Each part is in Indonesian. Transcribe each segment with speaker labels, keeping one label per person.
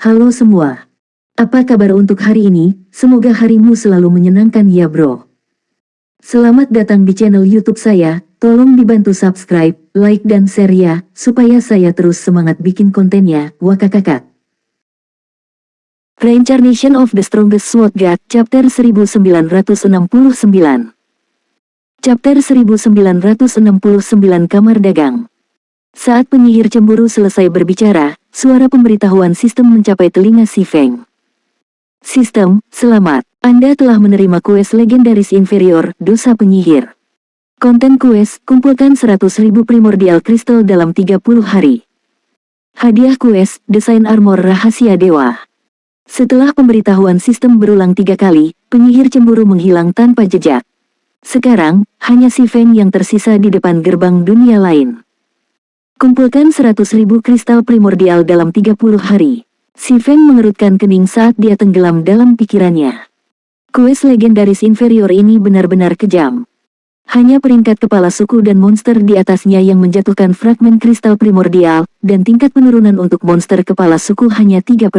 Speaker 1: Halo semua. Apa kabar untuk hari ini? Semoga harimu selalu menyenangkan ya bro. Selamat datang di channel YouTube saya. Tolong dibantu subscribe, like dan share ya, supaya saya terus semangat bikin kontennya. Wakakakak. Reincarnation of the Strongest Sword God, Chapter 1969. Chapter 1969 Kamar Dagang. Saat penyihir cemburu selesai berbicara, suara pemberitahuan sistem mencapai telinga si Feng. Sistem, selamat. Anda telah menerima kues legendaris inferior, dosa penyihir. Konten kues, kumpulkan 100.000 primordial crystal dalam 30 hari. Hadiah kues, desain armor rahasia dewa. Setelah pemberitahuan sistem berulang 3 kali, penyihir cemburu menghilang tanpa jejak. Sekarang, hanya si Feng yang tersisa di depan gerbang dunia lain. Kumpulkan 100.000 kristal primordial dalam 30 hari. Si Feng mengerutkan kening saat dia tenggelam dalam pikirannya. Kues legendaris inferior ini benar-benar kejam. Hanya peringkat kepala suku dan monster di atasnya yang menjatuhkan fragmen kristal primordial, dan tingkat penurunan untuk monster kepala suku hanya 3%.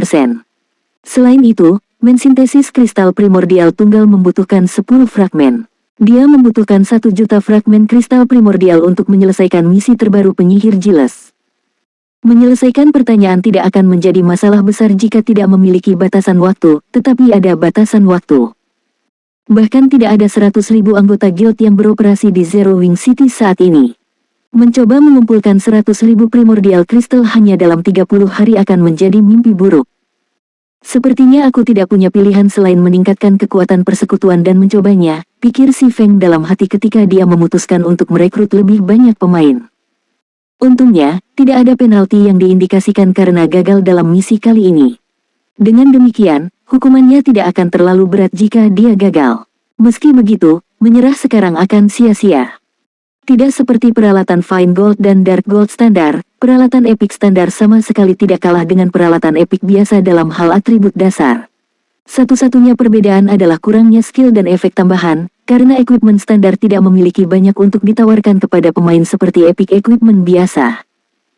Speaker 1: Selain itu, mensintesis kristal primordial tunggal membutuhkan 10 fragmen. Dia membutuhkan 1 juta fragmen kristal primordial untuk menyelesaikan misi terbaru penyihir Giles. Menyelesaikan pertanyaan tidak akan menjadi masalah besar jika tidak memiliki batasan waktu, tetapi ada batasan waktu. Bahkan tidak ada 100.000 anggota guild yang beroperasi di Zero Wing City saat ini. Mencoba mengumpulkan 100.000 primordial crystal hanya dalam 30 hari akan menjadi mimpi buruk. Sepertinya aku tidak punya pilihan selain meningkatkan kekuatan persekutuan dan mencobanya, pikir si Feng dalam hati ketika dia memutuskan untuk merekrut lebih banyak pemain. Untungnya, tidak ada penalti yang diindikasikan karena gagal dalam misi kali ini. Dengan demikian, hukumannya tidak akan terlalu berat jika dia gagal. Meski begitu, menyerah sekarang akan sia-sia. Tidak seperti peralatan Fine Gold dan Dark Gold standar, peralatan Epic standar sama sekali tidak kalah dengan peralatan Epic biasa dalam hal atribut dasar. Satu-satunya perbedaan adalah kurangnya skill dan efek tambahan, karena equipment standar tidak memiliki banyak untuk ditawarkan kepada pemain seperti Epic equipment biasa.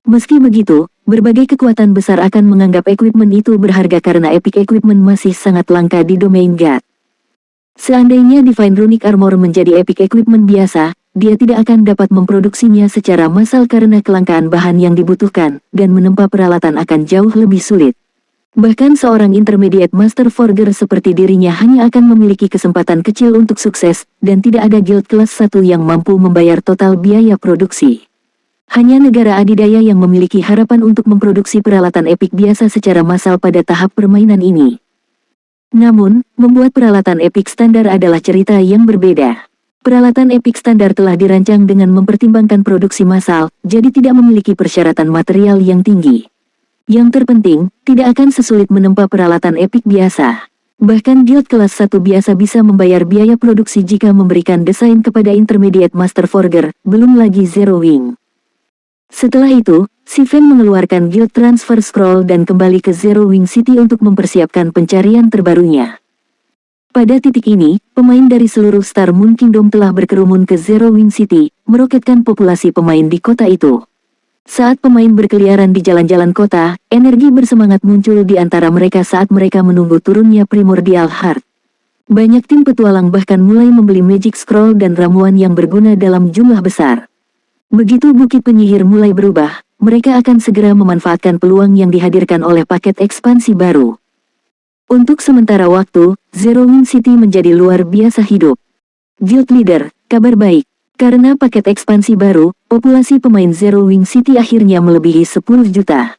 Speaker 1: Meski begitu, berbagai kekuatan besar akan menganggap equipment itu berharga karena Epic equipment masih sangat langka di domain God. Seandainya Divine Runic Armor menjadi Epic equipment biasa, dia tidak akan dapat memproduksinya secara massal karena kelangkaan bahan yang dibutuhkan, dan menempa peralatan akan jauh lebih sulit. Bahkan seorang intermediate master forger seperti dirinya hanya akan memiliki kesempatan kecil untuk sukses, dan tidak ada guild kelas 1 yang mampu membayar total biaya produksi. Hanya negara adidaya yang memiliki harapan untuk memproduksi peralatan Epic biasa secara massal pada tahap permainan ini. Namun, membuat peralatan Epic standar adalah cerita yang berbeda. Peralatan Epic standar telah dirancang dengan mempertimbangkan produksi massal, jadi tidak memiliki persyaratan material yang tinggi. Yang terpenting, tidak akan sesulit menempa peralatan Epic biasa. Bahkan guild kelas 1 biasa bisa membayar biaya produksi jika memberikan desain kepada intermediate master forger, belum lagi Zero Wing. Setelah itu, si Feng mengeluarkan guild transfer scroll dan kembali ke Zero Wing City untuk mempersiapkan pencarian terbarunya. Pada titik ini, pemain dari seluruh Star Moon Kingdom telah berkerumun ke Zero Wing City, meroketkan populasi pemain di kota itu. Saat pemain berkeliaran di jalan-jalan kota, energi bersemangat muncul di antara mereka saat mereka menunggu turunnya Primordial Heart. Banyak tim petualang bahkan mulai membeli Magic Scroll dan ramuan yang berguna dalam jumlah besar. Begitu Bukit Penyihir mulai berubah, mereka akan segera memanfaatkan peluang yang dihadirkan oleh paket ekspansi baru. Untuk sementara waktu, Zero Wing City menjadi luar biasa hidup. Guild Leader, kabar baik. Karena paket ekspansi baru, populasi pemain Zero Wing City akhirnya melebihi 10 juta.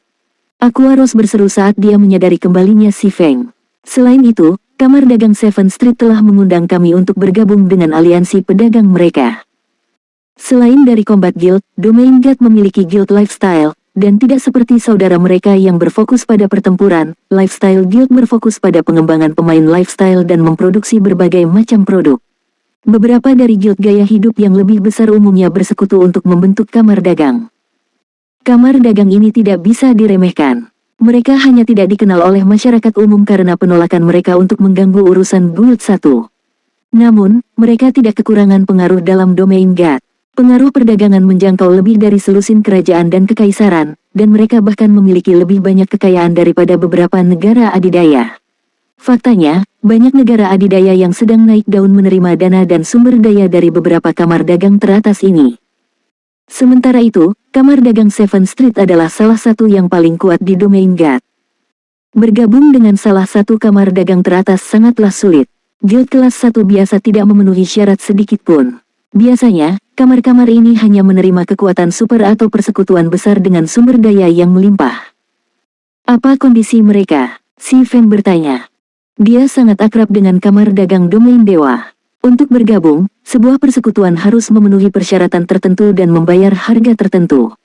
Speaker 1: Aquaros berseru saat dia menyadari kembalinya si Feng. Selain itu, Kamar Dagang Seven Street telah mengundang kami untuk bergabung dengan aliansi pedagang mereka. Selain dari Combat Guild, Domain God memiliki Guild Lifestyle, dan tidak seperti saudara mereka yang berfokus pada pertempuran, Lifestyle Guild berfokus pada pengembangan pemain lifestyle dan memproduksi berbagai macam produk. Beberapa dari guild gaya hidup yang lebih besar umumnya bersekutu untuk membentuk kamar dagang. Kamar dagang ini tidak bisa diremehkan. Mereka hanya tidak dikenal oleh masyarakat umum karena penolakan mereka untuk mengganggu urusan Guild 1. Namun, mereka tidak kekurangan pengaruh dalam domain God. Pengaruh perdagangan menjangkau lebih dari selusin kerajaan dan kekaisaran, dan mereka bahkan memiliki lebih banyak kekayaan daripada beberapa negara adidaya. Faktanya, banyak negara adidaya yang sedang naik daun menerima dana dan sumber daya dari beberapa kamar dagang teratas ini. Sementara itu, kamar dagang Seven Street adalah salah satu yang paling kuat di domain GAT. Bergabung dengan salah satu kamar dagang teratas sangatlah sulit. Guild kelas 1 biasa tidak memenuhi syarat sedikit pun. Biasanya, kamar-kamar ini hanya menerima kekuatan super atau persekutuan besar dengan sumber daya yang melimpah. Apa kondisi mereka? Si Feng bertanya. Dia sangat akrab dengan kamar dagang domain dewa. Untuk bergabung, sebuah persekutuan harus memenuhi persyaratan tertentu dan membayar harga tertentu.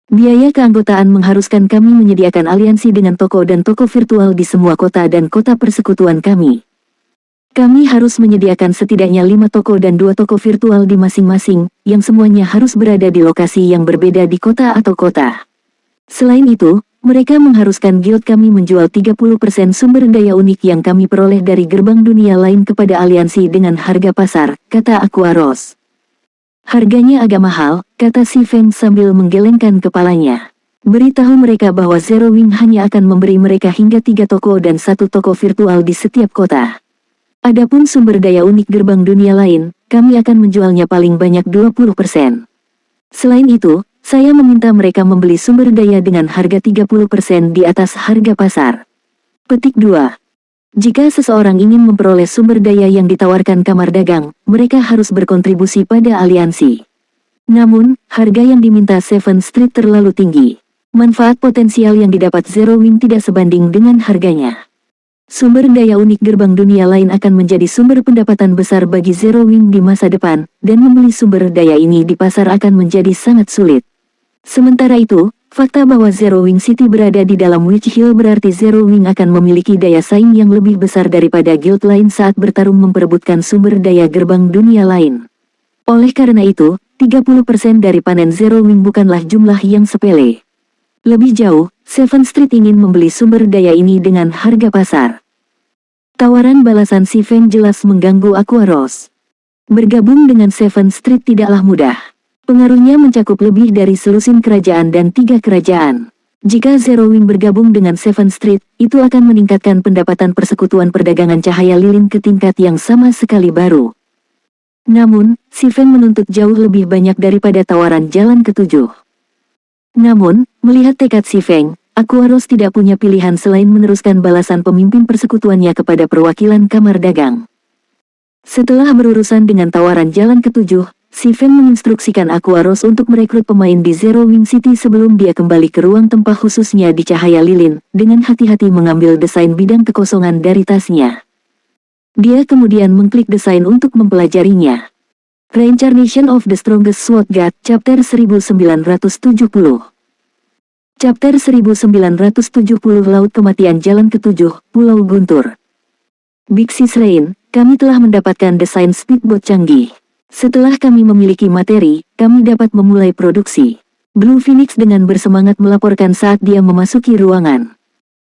Speaker 1: Biaya keanggotaan mengharuskan kami menyediakan aliansi dengan toko dan toko virtual di semua kota dan kota persekutuan kami. Kami harus menyediakan setidaknya 5 toko dan 2 toko virtual di masing-masing, yang semuanya harus berada di lokasi yang berbeda di kota atau kota. Selain itu, mereka mengharuskan guild kami menjual 30% sumber daya unik yang kami peroleh dari gerbang dunia lain kepada aliansi dengan harga pasar, kata Aquaros. Harganya agak mahal, kata si Feng sambil menggelengkan kepalanya. Beritahu mereka bahwa Zero Wing hanya akan memberi mereka hingga 3 toko dan 1 toko virtual di setiap kota. Adapun sumber daya unik gerbang dunia lain, kami akan menjualnya paling banyak 20%. Selain itu, saya meminta mereka membeli sumber daya dengan harga 30% di atas harga pasar. Petik 2. Jika seseorang ingin memperoleh sumber daya yang ditawarkan kamar dagang, mereka harus berkontribusi pada aliansi. Namun, harga yang diminta Seven Street terlalu tinggi. Manfaat potensial yang didapat Zero Wing tidak sebanding dengan harganya. Sumber daya unik gerbang dunia lain akan menjadi sumber pendapatan besar bagi Zero Wing di masa depan, dan membeli sumber daya ini di pasar akan menjadi sangat sulit. Sementara itu, fakta bahwa Zero Wing City berada di dalam Witch Hill berarti Zero Wing akan memiliki daya saing yang lebih besar daripada guild lain saat bertarung memperebutkan sumber daya gerbang dunia lain. Oleh karena itu, 30% dari panen Zero Wing bukanlah jumlah yang sepele. Lebih jauh, Seven Street ingin membeli sumber daya ini dengan harga pasar. Tawaran balasan si Feng jelas mengganggu Aquaros. Bergabung dengan Seven Street tidaklah mudah. Pengaruhnya mencakup lebih dari selusin kerajaan dan 3 kerajaan. Jika Zero Wing bergabung dengan Seven Street, itu akan meningkatkan pendapatan persekutuan perdagangan cahaya lilin ke tingkat yang sama sekali baru. Namun, si Feng menuntut jauh lebih banyak daripada tawaran jalan ke-7. Namun, melihat tekad si Feng, Aquaros tidak punya pilihan selain meneruskan balasan pemimpin persekutuannya kepada perwakilan kamar dagang. Setelah berurusan dengan tawaran jalan ke-7, si Feng menginstruksikan Aquaros untuk merekrut pemain di Zero Wing City sebelum dia kembali ke ruang tempat khususnya di cahaya lilin, dengan hati-hati mengambil desain bidang kekosongan dari tasnya. Dia kemudian mengklik desain untuk mempelajarinya. Reincarnation of the Strongest Sword God, Chapter 1970. Chapter 1970 Laut Kematian Jalan ke-7, Pulau Guntur. Big Sis Rain, kami telah mendapatkan desain speedboat canggih. Setelah kami memiliki materi, kami dapat memulai produksi. Blue Phoenix dengan bersemangat melaporkan saat dia memasuki ruangan.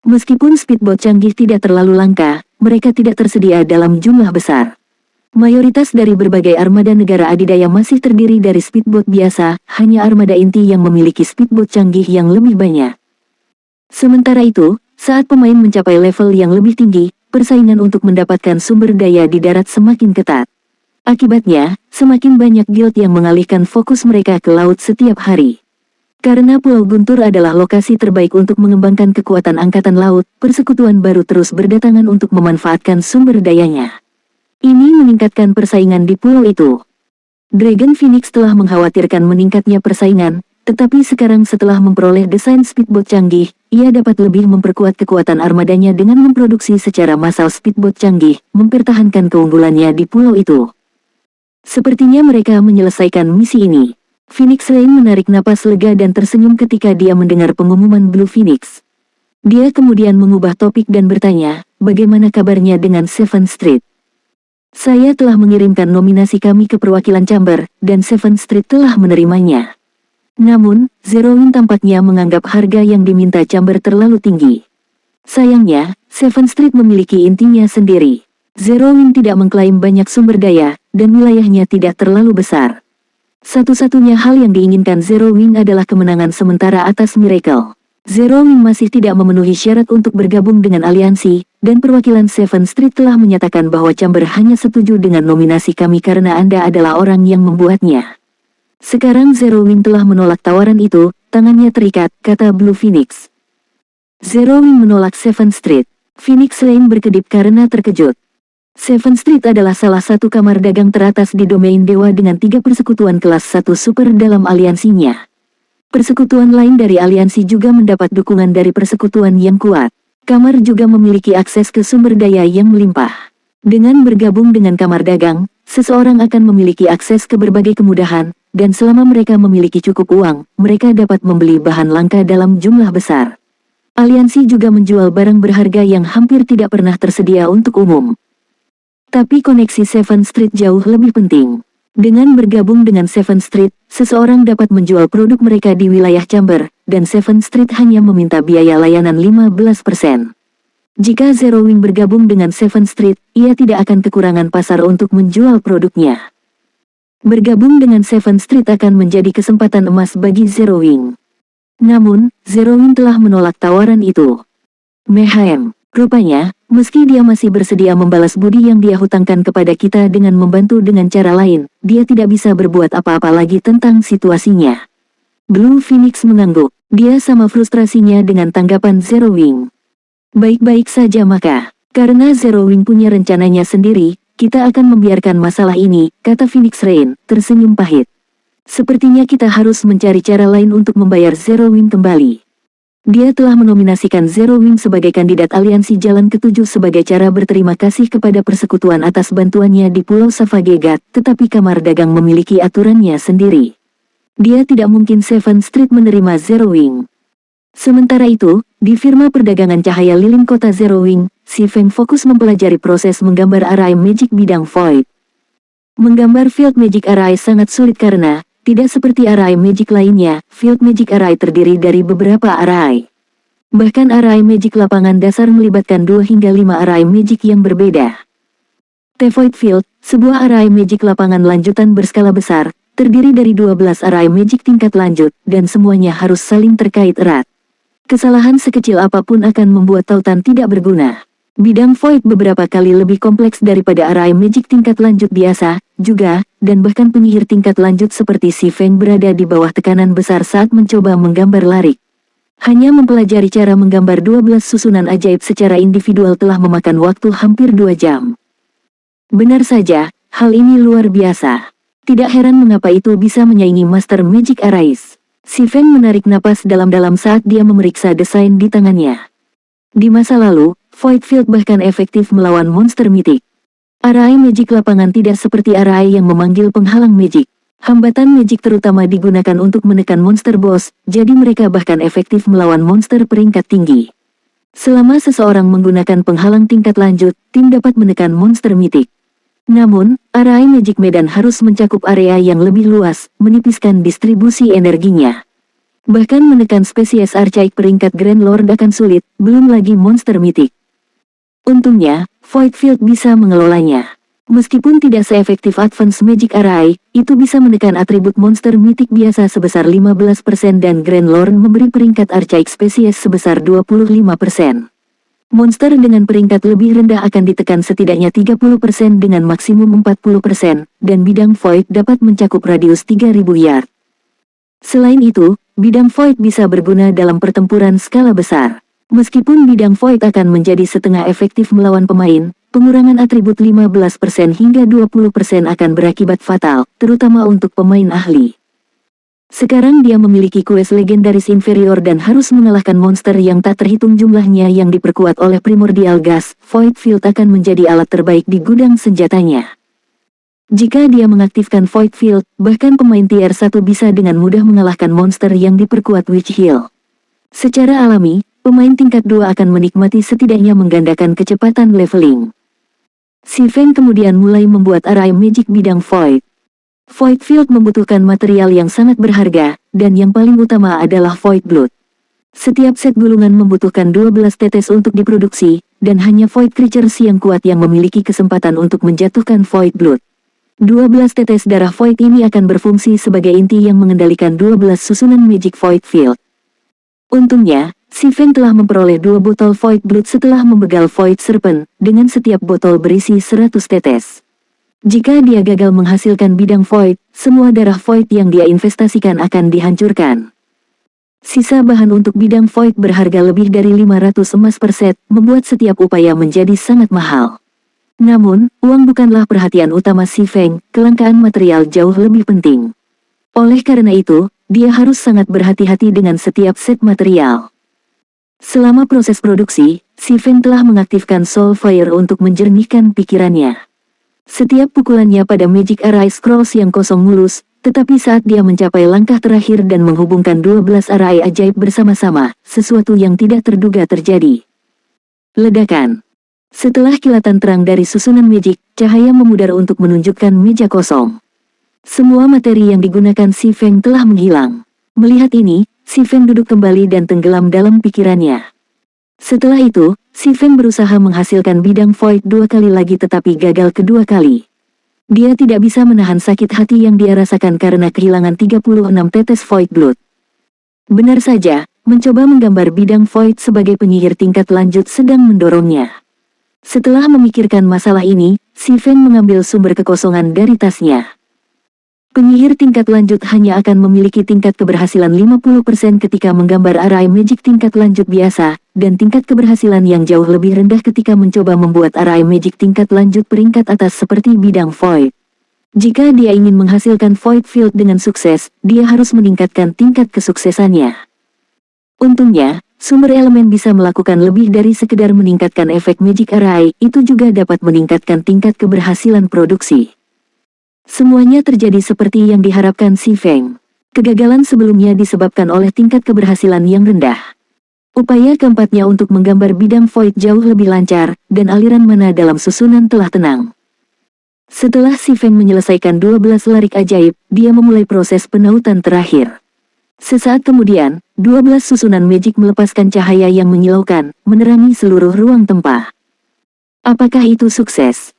Speaker 1: Meskipun speedboat canggih tidak terlalu langka, mereka tidak tersedia dalam jumlah besar. Mayoritas dari berbagai armada negara adidaya masih terdiri dari speedboat biasa, hanya armada inti yang memiliki speedboat canggih yang lebih banyak. Sementara itu, saat pemain mencapai level yang lebih tinggi, persaingan untuk mendapatkan sumber daya di darat semakin ketat. Akibatnya, semakin banyak guild yang mengalihkan fokus mereka ke laut setiap hari. Karena Pulau Guntur adalah lokasi terbaik untuk mengembangkan kekuatan angkatan laut, persekutuan baru terus berdatangan untuk memanfaatkan sumber dayanya. Ini meningkatkan persaingan di pulau itu. Dragon Phoenix telah mengkhawatirkan meningkatnya persaingan, tetapi sekarang setelah memperoleh desain speedboat canggih, ia dapat lebih memperkuat kekuatan armadanya dengan memproduksi secara massal speedboat canggih, mempertahankan keunggulannya di pulau itu. Sepertinya mereka menyelesaikan misi ini. Phoenix Rain menarik napas lega dan tersenyum ketika dia mendengar pengumuman Blue Phoenix. Dia kemudian mengubah topik dan bertanya, bagaimana kabarnya dengan Seven Street? Saya telah mengirimkan nominasi kami ke perwakilan Chamber, dan Seven Street telah menerimanya. Namun, Zero Wing tampaknya menganggap harga yang diminta Chamber terlalu tinggi. Sayangnya, Seven Street memiliki intinya sendiri. Zero Wing tidak mengklaim banyak sumber daya, dan wilayahnya tidak terlalu besar. Satu-satunya hal yang diinginkan Zero Wing adalah kemenangan sementara atas Miracle. Zero Wing masih tidak memenuhi syarat untuk bergabung dengan aliansi, dan perwakilan Seven Street telah menyatakan bahwa Chamber hanya setuju dengan nominasi kami karena Anda adalah orang yang membuatnya. Sekarang Zero Wing telah menolak tawaran itu, tangannya terikat, kata Blue Phoenix. Zero Wing menolak Seven Street. Phoenix Lane berkedip karena terkejut. Seven Street adalah salah satu kamar dagang teratas di domain dewa dengan 3 persekutuan kelas 1 super dalam aliansinya. Persekutuan lain dari aliansi juga mendapat dukungan dari persekutuan yang kuat. Kamar juga memiliki akses ke sumber daya yang melimpah. Dengan bergabung dengan kamar dagang, seseorang akan memiliki akses ke berbagai kemudahan, dan selama mereka memiliki cukup uang, mereka dapat membeli bahan langka dalam jumlah besar. Aliansi juga menjual barang berharga yang hampir tidak pernah tersedia untuk umum. Tapi koneksi Seven Street jauh lebih penting. Dengan bergabung dengan Seven Street, seseorang dapat menjual produk mereka di wilayah Chamber, dan Seven Street hanya meminta biaya layanan 15%. Jika Zero Wing bergabung dengan Seven Street, ia tidak akan kekurangan pasar untuk menjual produknya. Bergabung dengan Seven Street akan menjadi kesempatan emas bagi Zero Wing. Namun, Zero Wing telah menolak tawaran itu. Mehem. Rupanya, meski dia masih bersedia membalas budi yang dia hutangkan kepada kita dengan membantu dengan cara lain, dia tidak bisa berbuat apa-apa lagi tentang situasinya. Blue Phoenix mengangguk. Dia sama frustrasinya dengan tanggapan Zero Wing. Baik-baik saja maka, karena Zero Wing punya rencananya sendiri, kita akan membiarkan masalah ini, kata Phoenix Rain, tersenyum pahit. Sepertinya kita harus mencari cara lain untuk membayar Zero Wing kembali. Dia telah menominasikan Zero Wing sebagai kandidat aliansi jalan ke-7 sebagai cara berterima kasih kepada persekutuan atas bantuannya di Pulau Savagegat, tetapi kamar dagang memiliki aturannya sendiri. Dia tidak mungkin Seven Street menerima Zero Wing. Sementara itu, di firma perdagangan cahaya lilin kota Zero Wing, si Feng fokus mempelajari proses menggambar array magic bidang void. Menggambar field magic array sangat sulit karena, tidak seperti array magic lainnya, field magic array terdiri dari beberapa array. Bahkan array magic lapangan dasar melibatkan 2 hingga 5 array magic yang berbeda. T-Void Field, sebuah array magic lapangan lanjutan berskala besar, terdiri dari 12 array magic tingkat lanjut, dan semuanya harus saling terkait erat. Kesalahan sekecil apapun akan membuat tautan tidak berguna. Bidang void beberapa kali lebih kompleks daripada array magic tingkat lanjut biasa, juga, dan bahkan penyihir tingkat lanjut seperti si Feng berada di bawah tekanan besar saat mencoba menggambar larik. Hanya mempelajari cara menggambar 12 susunan ajaib secara individual telah memakan waktu hampir 2 jam. Benar saja, hal ini luar biasa. Tidak heran mengapa itu bisa menyaingi Master Magic Arrays. Si Feng menarik napas dalam-dalam saat dia memeriksa desain di tangannya. Di masa lalu, Void Field bahkan efektif melawan monster mitik. Array magic lapangan tidak seperti array yang memanggil penghalang magic. Hambatan magic terutama digunakan untuk menekan monster boss, jadi mereka bahkan efektif melawan monster peringkat tinggi. Selama seseorang menggunakan penghalang tingkat lanjut, tim dapat menekan monster mitik. Namun, array magic medan harus mencakup area yang lebih luas, menipiskan distribusi energinya. Bahkan menekan spesies archaik peringkat Grand Lord akan sulit, belum lagi monster mitik. Untungnya, Void Field bisa mengelolanya. Meskipun tidak seefektif Advance Magic Array, itu bisa menekan atribut monster mitik biasa sebesar 15% dan Grand Lord memberi peringkat archaik spesies sebesar 25%. Monster dengan peringkat lebih rendah akan ditekan setidaknya 30% dengan maksimum 40%, dan bidang Void dapat mencakup radius 3000 yard. Selain itu, bidang Void bisa berguna dalam pertempuran skala besar. Meskipun bidang Void akan menjadi setengah efektif melawan pemain, pengurangan atribut 15% hingga 20% akan berakibat fatal, terutama untuk pemain ahli. Sekarang dia memiliki quest legendaris inferior dan harus mengalahkan monster yang tak terhitung jumlahnya yang diperkuat oleh Primordial Gas. Void Field akan menjadi alat terbaik di gudang senjatanya. Jika dia mengaktifkan Void Field, bahkan pemain tier 1 bisa dengan mudah mengalahkan monster yang diperkuat Witch Heal. Secara alami, pemain tingkat 2 akan menikmati setidaknya menggandakan kecepatan leveling. Si Feng kemudian mulai membuat array magic bidang Void. Void Field membutuhkan material yang sangat berharga, dan yang paling utama adalah Void Blood. Setiap set gulungan membutuhkan 12 tetes untuk diproduksi, dan hanya Void Creatures yang kuat yang memiliki kesempatan untuk menjatuhkan Void Blood. 12 tetes darah void ini akan berfungsi sebagai inti yang mengendalikan 12 susunan Magic Void Field. Untungnya, Si Feng telah memperoleh 2 botol Void Blood setelah membegal Void Serpent, dengan setiap botol berisi 100 tetes. Jika dia gagal menghasilkan bidang Void, semua darah Void yang dia investasikan akan dihancurkan. Sisa bahan untuk bidang Void berharga lebih dari 500 emas per set, membuat setiap upaya menjadi sangat mahal. Namun, uang bukanlah perhatian utama Si Feng, kelangkaan material jauh lebih penting. Oleh karena itu, dia harus sangat berhati-hati dengan setiap set material. Selama proses produksi, Si Feng telah mengaktifkan Soul Fire untuk menjernihkan pikirannya. Setiap pukulannya pada Magic Array Scrolls yang kosong mulus, tetapi saat dia mencapai langkah terakhir dan menghubungkan 12 array ajaib bersama-sama, sesuatu yang tidak terduga terjadi. Ledakan. Setelah kilatan terang dari susunan magic, cahaya memudar untuk menunjukkan meja kosong. Semua materi yang digunakan Si Feng telah menghilang. Melihat ini, Si Feng duduk kembali dan tenggelam dalam pikirannya. Setelah itu, Si Feng berusaha menghasilkan bidang void 2 kali lagi tetapi gagal kedua kali. Dia tidak bisa menahan sakit hati yang dia rasakan karena kehilangan 36 tetes void blood. Benar saja, mencoba menggambar bidang void sebagai penyihir tingkat lanjut sedang mendorongnya. Setelah memikirkan masalah ini, Si Feng mengambil sumber kekosongan dari tasnya. Penyihir tingkat lanjut hanya akan memiliki tingkat keberhasilan 50% ketika menggambar array magic tingkat lanjut biasa, dan tingkat keberhasilan yang jauh lebih rendah ketika mencoba membuat array magic tingkat lanjut peringkat atas seperti bidang void. Jika dia ingin menghasilkan void field dengan sukses, dia harus meningkatkan tingkat kesuksesannya. Untungnya, sumber elemen bisa melakukan lebih dari sekedar meningkatkan efek Magic Array, itu juga dapat meningkatkan tingkat keberhasilan produksi. Semuanya terjadi seperti yang diharapkan Si Feng. Kegagalan sebelumnya disebabkan oleh tingkat keberhasilan yang rendah. Upaya keempatnya untuk menggambar bidang void jauh lebih lancar, dan aliran mana dalam susunan telah tenang. Setelah Si Feng menyelesaikan 12 larik ajaib, dia memulai proses penautan terakhir. Sesaat kemudian, 12 susunan magic melepaskan cahaya yang menyilaukan, menerangi seluruh ruang tempat. Apakah itu sukses?